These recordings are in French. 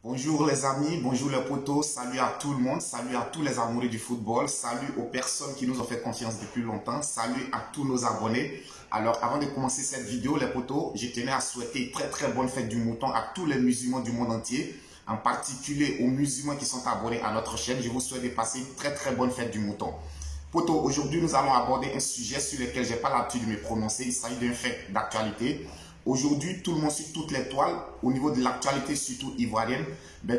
Bonjour les amis, bonjour les potos, salut à tout le monde, salut à tous les amoureux du football, salut aux personnes qui nous ont fait confiance depuis longtemps, salut à tous nos abonnés. Alors avant de commencer cette vidéo les potos, je tenais à souhaiter très bonne fête du mouton à tous les musulmans du monde entier, en particulier aux musulmans qui sont abonnés à notre chaîne. Je vous souhaite de passer une très bonne fête du mouton. Potos, aujourd'hui nous allons aborder un sujet sur lequel je n'ai pas l'habitude de me prononcer, il s'agit d'un fait d'actualité. Aujourd'hui, tout le monde sur toutes les toiles, au niveau de l'actualité surtout ivoirienne,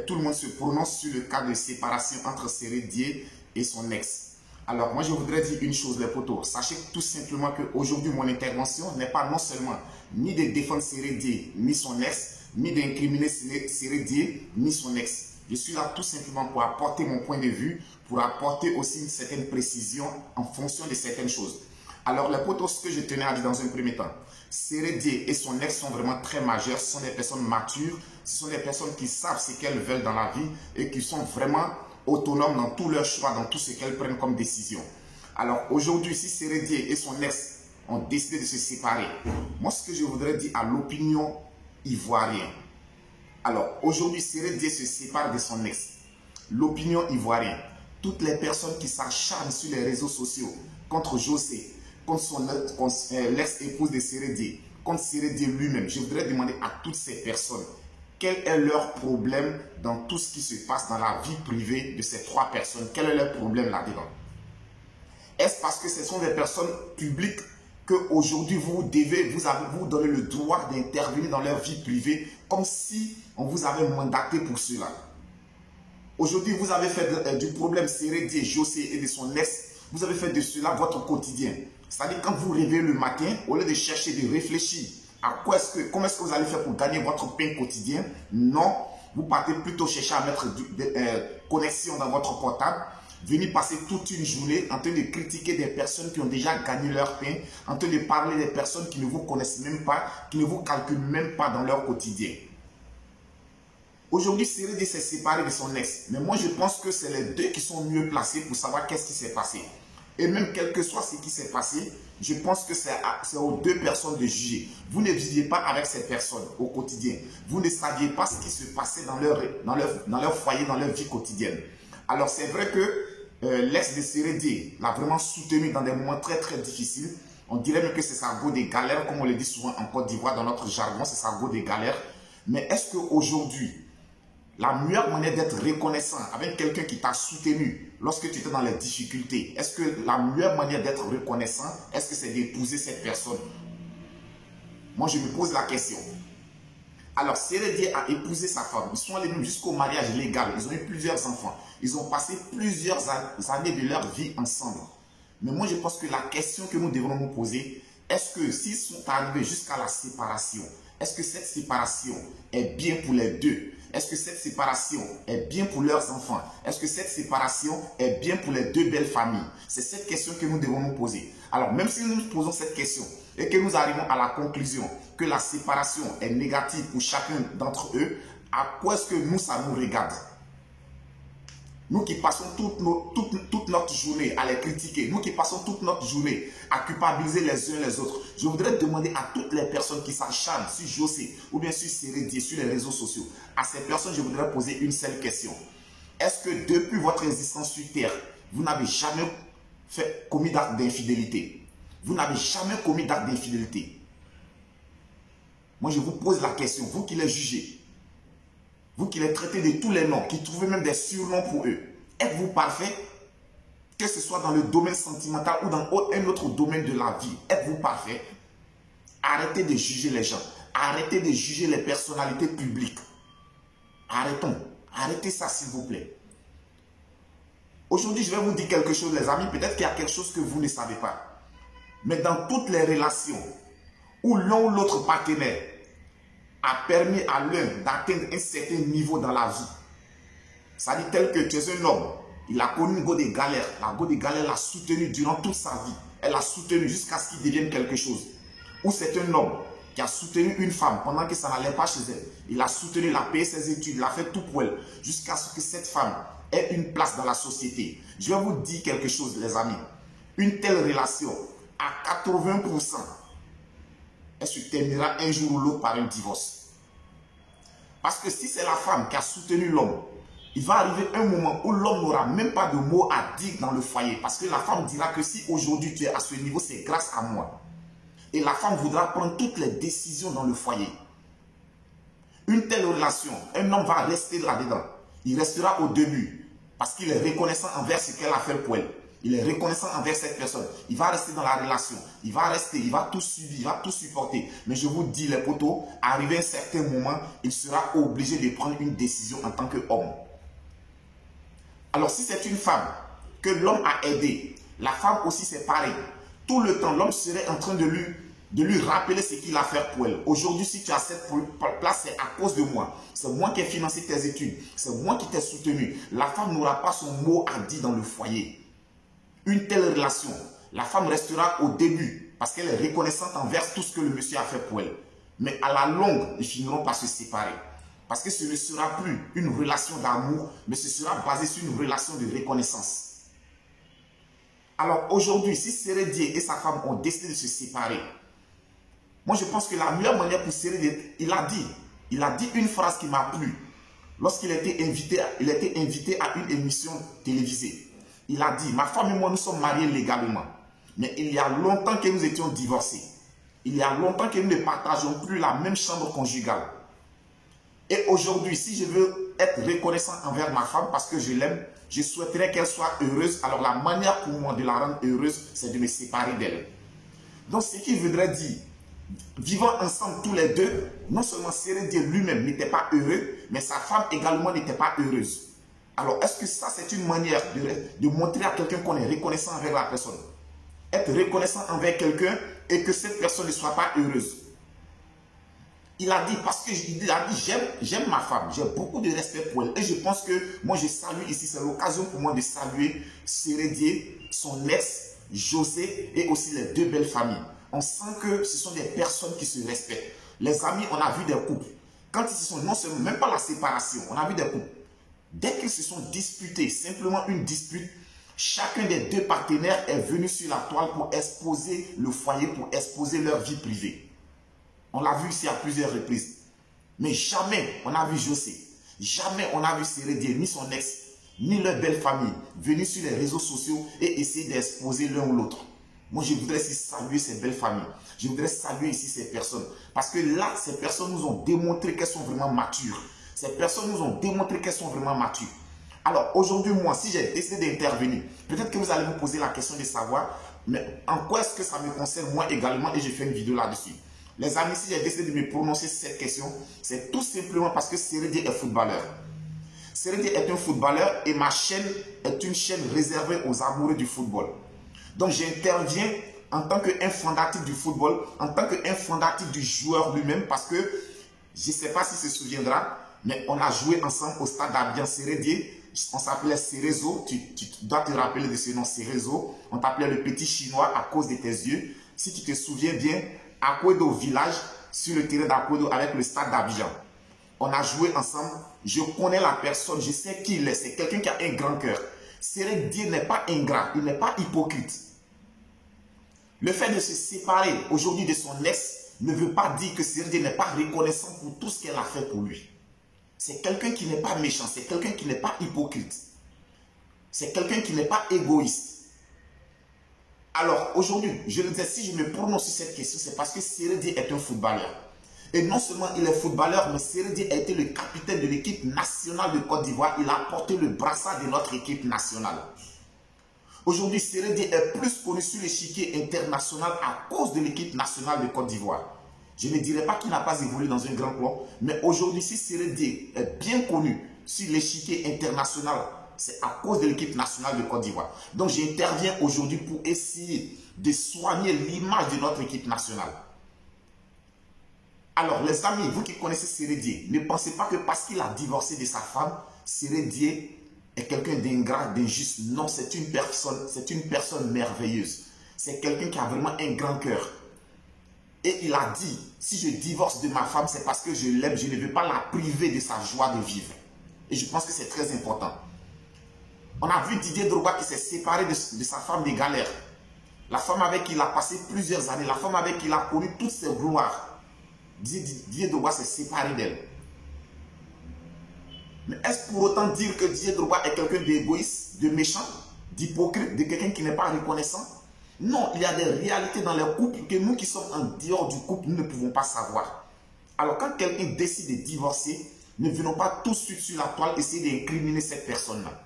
tout le monde se prononce sur le cas de séparation entre Séré Dié et son ex. Alors moi je voudrais dire une chose les potos, sachez tout simplement qu'aujourd'hui mon intervention n'est pas non seulement ni de défendre Séré Dié ni son ex, ni d'incriminer Séré Dié ni son ex. Je suis là tout simplement pour apporter mon point de vue, pour apporter aussi une certaine précision en fonction de certaines choses. Alors les potos, ce que je tenais à dire dans un premier temps, Séré Dié et son ex sont vraiment très majeurs, ce sont des personnes matures, ce sont des personnes qui savent ce qu'elles veulent dans la vie et qui sont vraiment autonomes dans tous leurs choix, dans tout ce qu'elles prennent comme décision. Alors aujourd'hui, si Séré Dié et son ex ont décidé de se séparer, moi ce que je voudrais dire à l'opinion ivoirienne, alors aujourd'hui Séré Dié se sépare de son ex, l'opinion ivoirienne, toutes les personnes qui s'acharnent sur les réseaux sociaux contre José, contre l'ex-épouse de Séré Dié, contre Séré Dié lui-même, je voudrais demander à toutes ces personnes quel est leur problème dans tout ce qui se passe dans la vie privée de ces trois personnes. Quel est leur problème là-dedans? Est-ce parce que ce sont des personnes publiques qu'aujourd'hui vous donnez le droit d'intervenir dans leur vie privée comme si on vous avait mandaté pour cela? Aujourd'hui, vous avez fait du problème Séré Dié, José et de son ex, vous avez fait de cela votre quotidien. C'est-à-dire quand vous réveillez le matin, au lieu de chercher, de réfléchir à comment est-ce que vous allez faire pour gagner votre pain quotidien, non, vous partez plutôt chercher à mettre des connexions dans votre portable, venir passer toute une journée en train de critiquer des personnes qui ont déjà gagné leur pain, en train de parler des personnes qui ne vous connaissent même pas, qui ne vous calculent même pas dans leur quotidien. Aujourd'hui, Séré Dié s'est séparé de son ex, mais moi je pense que c'est les deux qui sont mieux placés pour savoir qu'est-ce qui s'est passé. Et même quel que soit ce qui s'est passé, je pense que c'est aux deux personnes de juger. Vous ne viviez pas avec ces personnes au quotidien. Vous ne saviez pas ce qui se passait dans leur foyer, dans leur vie quotidienne. Alors c'est vrai que l'ex de Séré Dié l'a vraiment soutenu dans des moments très difficiles. On dirait même que c'est sa go des galères, comme on le dit souvent en Côte d'Ivoire, dans notre jargon, c'est sa go des galères. Mais est-ce qu'aujourd'hui, la meilleure manière d'être reconnaissant avec quelqu'un qui t'a soutenu lorsque tu étais dans les difficultés, est-ce que la meilleure manière d'être reconnaissant, est-ce que c'est d'épouser cette personne? Moi, je me pose la question. Alors, Séré Dié a épousé sa femme. Ils sont allés même jusqu'au mariage légal. Ils ont eu plusieurs enfants. Ils ont passé plusieurs années de leur vie ensemble. Mais moi, je pense que la question que nous devons nous poser, est-ce que s'ils sont arrivés jusqu'à la séparation, est-ce que cette séparation est bien pour les deux? Est-ce que cette séparation est bien pour leurs enfants? Est-ce que cette séparation est bien pour les deux belles familles? C'est cette question que nous devons nous poser. Alors, même si nous nous posons cette question et que nous arrivons à la conclusion que la séparation est négative pour chacun d'entre eux, à quoi est-ce que nous, ça nous regarde? Nous qui passons toute notre journée à les critiquer, nous qui passons toute notre journée à culpabiliser les uns les autres, je voudrais demander à toutes les personnes qui s'acharnent sur José ou bien sur Séré Dié, sur les réseaux sociaux, à ces personnes, je voudrais poser une seule question. Est-ce que depuis votre existence sur Terre, vous n'avez jamais commis d'acte d'infidélité? Vous n'avez jamais commis d'acte d'infidélité? Moi, je vous pose la question, vous qui les jugez, vous qui les traitez de tous les noms, qui trouvez même des surnoms pour eux, êtes-vous parfait? Que ce soit dans le domaine sentimental ou dans un autre domaine de la vie, êtes-vous parfait? Arrêtez de juger les gens. Arrêtez de juger les personnalités publiques. Arrêtons. Arrêtez ça, s'il vous plaît. Aujourd'hui, je vais vous dire quelque chose, les amis. Peut-être qu'il y a quelque chose que vous ne savez pas. Mais dans toutes les relations où l'un ou l'autre partenaire a permis à l'un d'atteindre un certain niveau dans la vie. Ça dit tel que tu es un homme, il a connu une go des galères. La go des galères l'a soutenu durant toute sa vie. Elle l'a soutenu jusqu'à ce qu'il devienne quelque chose. Ou c'est un homme qui a soutenu une femme pendant que ça n'allait pas chez elle. Il a soutenu, il a payé ses études, il a fait tout pour elle. Jusqu'à ce que cette femme ait une place dans la société. Je vais vous dire quelque chose, les amis. Une telle relation, à 80%, elle se terminera un jour ou l'autre par un divorce. Parce que si c'est la femme qui a soutenu l'homme, il va arriver un moment où l'homme n'aura même pas de mots à dire dans le foyer. Parce que la femme dira que si aujourd'hui tu es à ce niveau, c'est grâce à moi. Et la femme voudra prendre toutes les décisions dans le foyer. Une telle relation, un homme va rester là-dedans. Il restera au début parce qu'il est reconnaissant envers ce qu'elle a fait pour elle. Il est reconnaissant envers cette personne. Il va rester dans la relation. Il va rester, il va tout suivre, il va tout supporter. Mais je vous dis les potos, arrivé à un certain moment, il sera obligé de prendre une décision en tant qu'homme. Alors si c'est une femme que l'homme a aidée, la femme aussi c'est pareil. Tout le temps, l'homme serait en train de lui rappeler ce qu'il a fait pour elle. Aujourd'hui, si tu as cette place, c'est à cause de moi. C'est moi qui ai financé tes études. C'est moi qui t'ai soutenu. La femme n'aura pas son mot à dire dans le foyer. Une telle relation, la femme restera au début parce qu'elle est reconnaissante envers tout ce que le monsieur a fait pour elle. Mais à la longue, ils finiront par se séparer. Parce que ce ne sera plus une relation d'amour, mais ce sera basé sur une relation de reconnaissance. Alors aujourd'hui, si Sérédié et sa femme ont décidé de se séparer, moi je pense que la meilleure manière pour Sérédié, il a dit une phrase qui m'a plu. Lorsqu'il était invité à une émission télévisée. Il a dit, ma femme et moi nous sommes mariés légalement. Mais il y a longtemps que nous étions divorcés. Il y a longtemps que nous ne partageons plus la même chambre conjugale. Et aujourd'hui, si je veux être reconnaissant envers ma femme parce que je l'aime, je souhaiterais qu'elle soit heureuse. Alors la manière pour moi de la rendre heureuse, c'est de me séparer d'elle. Donc ce qui voudrait dire, vivant ensemble tous les deux, non seulement Sérédié lui-même n'était pas heureux, mais sa femme également n'était pas heureuse. Alors est-ce que ça c'est une manière de montrer à quelqu'un qu'on est reconnaissant envers la personne? Être reconnaissant envers quelqu'un et que cette personne ne soit pas heureuse. Il a dit, parce qu'il a dit, j'aime ma femme, j'ai beaucoup de respect pour elle. Et je pense que moi je salue ici, c'est l'occasion pour moi de saluer Sérédié, son ex, José et aussi les deux belles familles. On sent que ce sont des personnes qui se respectent. Les amis, on a vu des couples. Quand ils se sont, non seulement, même pas la séparation, on a vu des couples. Dès qu'ils se sont disputés, simplement une dispute, chacun des deux partenaires est venu sur la toile pour exposer le foyer, pour exposer leur vie privée. On l'a vu ici à plusieurs reprises. Mais jamais on a vu José, jamais on a vu Sérédié, ni son ex, ni leur belle famille venir sur les réseaux sociaux et essayer d'exposer l'un ou l'autre. Moi, je voudrais ici saluer ces belles familles. Je voudrais saluer ici ces personnes. Parce que là, ces personnes nous ont démontré qu'elles sont vraiment matures. Ces personnes nous ont démontré qu'elles sont vraiment matures. Alors, aujourd'hui, moi, si j'ai décidé d'intervenir, peut-être que vous allez me poser la question de savoir, mais en quoi est-ce que ça me concerne moi également et je fais une vidéo là-dessus. Les amis, si j'ai décidé de me prononcer sur cette question, c'est tout simplement parce que Sérédié est footballeur. Sérédié est un footballeur et ma chaîne est une chaîne réservée aux amoureux du football. Donc j'interviens en tant qu'un fondateur du football, en tant qu'un fondateur du joueur lui-même, parce que je ne sais pas s'il se souviendra, mais on a joué ensemble au stade d'Abidjan. Sérédié, on s'appelait Cérézo, tu dois te rappeler de ce nom, Cérézo. On t'appelait le petit chinois à cause de tes yeux. Si tu te souviens bien, Akwedo village, sur le terrain d'Akwedo avec le stade d'Abidjan. On a joué ensemble, je connais la personne, je sais qui il est, c'est quelqu'un qui a un grand cœur. Sérédié n'est pas ingrat, il n'est pas hypocrite. Le fait de se séparer aujourd'hui de son ex ne veut pas dire que Sérédié n'est pas reconnaissant pour tout ce qu'elle a fait pour lui. C'est quelqu'un qui n'est pas méchant, c'est quelqu'un qui n'est pas hypocrite. C'est quelqu'un qui n'est pas égoïste. Alors aujourd'hui, je le disais, si je me prononce sur cette question, c'est parce que Sérédié est un footballeur. Et non seulement il est footballeur, mais Sérédié a été le capitaine de l'équipe nationale de Côte d'Ivoire. Il a porté le brassard de notre équipe nationale. Aujourd'hui, Sérédié est plus connu sur l'échiquier international à cause de l'équipe nationale de Côte d'Ivoire. Je ne dirais pas qu'il n'a pas évolué dans un grand club, mais aujourd'hui, si Sérédié est bien connu sur l'échiquier international, c'est à cause de l'équipe nationale de Côte d'Ivoire. Donc j'interviens aujourd'hui pour essayer de soigner l'image de notre équipe nationale. Alors les amis, vous qui connaissez Sérédié, ne pensez pas que parce qu'il a divorcé de sa femme, Sérédié est quelqu'un d'ingrat, d'injuste. Non, c'est une personne merveilleuse. C'est quelqu'un qui a vraiment un grand cœur. Et il a dit, si je divorce de ma femme, c'est parce que je l'aime, je ne veux pas la priver de sa joie de vivre. Et je pense que c'est très important. On a vu Didier Drogba qui s'est séparé de sa femme de galère. La femme avec qui il a passé plusieurs années, la femme avec qui il a connu toutes ses gloires. Didier Drogba s'est séparé d'elle. Mais est-ce pour autant dire que Didier Drogba est quelqu'un d'égoïste, de méchant, d'hypocrite, de quelqu'un qui n'est pas reconnaissant? Non, il y a des réalités dans les couples que nous qui sommes en dehors du couple, nous ne pouvons pas savoir. Alors quand quelqu'un décide de divorcer, ne venons pas tout de suite sur la toile essayer d'incriminer cette personne-là.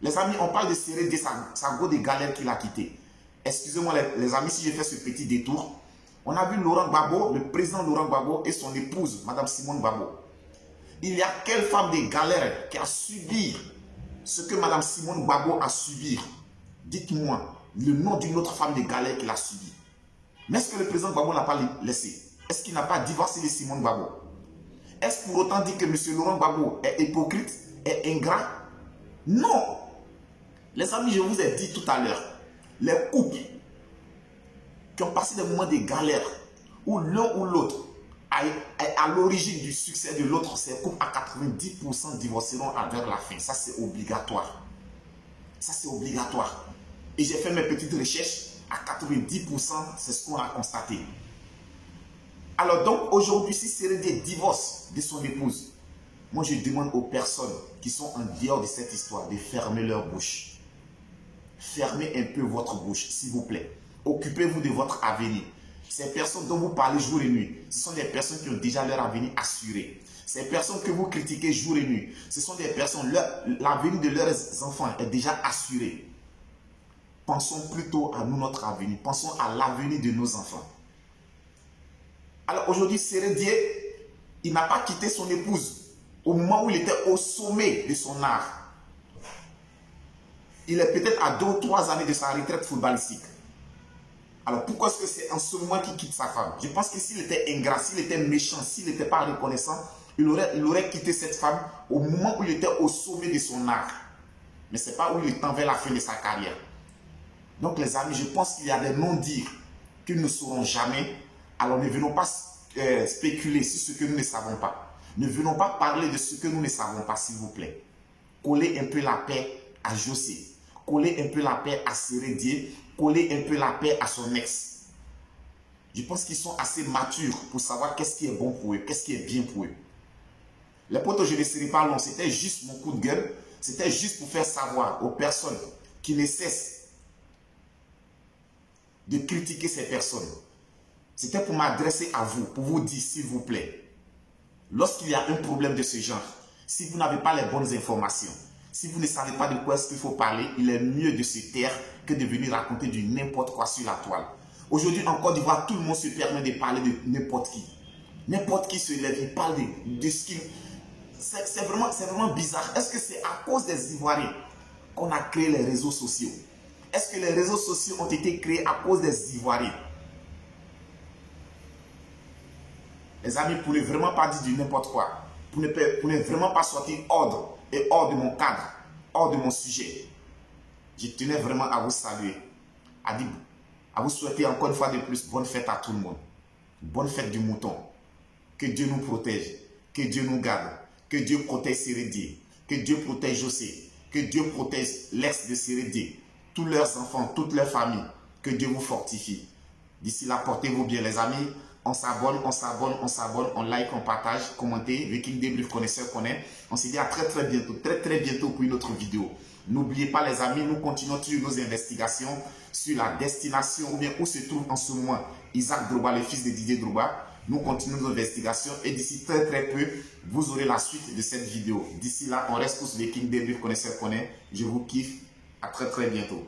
Les amis, on parle de Séré Dié, sa go de galère qu'il a quitté. Excusez-moi les amis si j'ai fait ce petit détour. On a vu Laurent Gbagbo, le président Laurent Gbagbo et son épouse, Madame Simone Gbagbo. Il y a quelle femme de galère qui a subi ce que Madame Simone Gbagbo a subi? Dites-moi le nom d'une autre femme de galère qu'il a subi. Mais est-ce que le président Gbagbo n'a pas laissé? Est-ce qu'il n'a pas divorcé de Simone Gbagbo? Est-ce pour autant dire que M. Laurent Gbagbo est hypocrite, est ingrat? Non. Les amis, je vous ai dit tout à l'heure, les couples qui ont passé des moments de galère, où l'un ou l'autre est à l'origine du succès de l'autre, ces couples à 90% divorceront vers la fin. Ça, c'est obligatoire. Ça, c'est obligatoire. Et j'ai fait mes petites recherches, à 90%, c'est ce qu'on a constaté. Alors donc, aujourd'hui, si Séré Dié divorce de son épouse, moi, je demande aux personnes qui sont en dehors de cette histoire de fermer leur bouche. Fermez un peu votre bouche, s'il vous plaît. Occupez-vous de votre avenir. Ces personnes dont vous parlez jour et nuit, ce sont des personnes qui ont déjà leur avenir assuré. Ces personnes que vous critiquez jour et nuit, ce sont des personnes, l'avenir de leurs enfants est déjà assuré. Pensons plutôt à nous, notre avenir. Pensons à l'avenir de nos enfants. Alors aujourd'hui, Séré Dié, il n'a pas quitté son épouse au moment où il était au sommet de son art. Il est peut-être à 2 ou 3 années de sa retraite footballistique. Alors pourquoi est-ce que c'est en ce moment qu'il quitte sa femme? Je pense que s'il était ingrat, s'il était méchant, s'il n'était pas reconnaissant, il aurait quitté cette femme au moment où il était au sommet de son art. Mais ce n'est pas où il tend vers la fin de sa carrière. Donc les amis, je pense qu'il y a des non-dits que nous ne saurons jamais. Alors ne venons pas spéculer sur ce que nous ne savons pas. Ne venons pas parler de ce que nous ne savons pas, s'il vous plaît. Collez un peu la paix à José. Collez un peu la paix à Séré Dié. Collez un peu la paix à son ex. Je pense qu'ils sont assez matures pour savoir qu'est-ce qui est bon pour eux, qu'est-ce qui est bien pour eux. Les potes, je ne serai pas long. C'était juste mon coup de gueule. C'était juste pour faire savoir aux personnes qui ne cessent de critiquer ces personnes. C'était pour m'adresser à vous, pour vous dire, s'il vous plaît, lorsqu'il y a un problème de ce genre, si vous n'avez pas les bonnes informations, si vous ne savez pas de quoi est-ce qu'il faut parler, il est mieux de se taire que de venir raconter du n'importe quoi sur la toile. Aujourd'hui, en Côte d'Ivoire, tout le monde se permet de parler de n'importe qui. N'importe qui se lève, il parle de ce qu'il... C'est vraiment bizarre. Est-ce que c'est à cause des Ivoiriens qu'on a créé les réseaux sociaux? Est-ce que les réseaux sociaux ont été créés à cause des Ivoiriens? Les amis, pour ne vraiment pas dire du n'importe quoi, pour ne vraiment pas sortir hors de mon cadre, hors de mon sujet, je tenais vraiment à vous saluer, à vous souhaiter encore une fois de plus bonne fête à tout le monde. Bonne fête du mouton. Que Dieu nous protège, que Dieu nous garde, que Dieu protège Séré Dié, que Dieu protège José, que Dieu protège l'ex de Séré Dié, tous leurs enfants, toute leur famille, que Dieu vous fortifie. D'ici là, portez-vous bien les amis. On s'abonne, on like, on partage, commentez. Viking Débrief connaisseur connaît. On se dit à très bientôt pour une autre vidéo. N'oubliez pas les amis, nous continuons toujours nos investigations sur la destination ou bien où se trouve en ce moment Isaac Drogba, le fils de Didier Drogba. Nous continuons nos investigations et d'ici très peu, vous aurez la suite de cette vidéo. D'ici là, on reste tous Viking Débrief connaisseur connaît. Je vous kiffe. À très bientôt.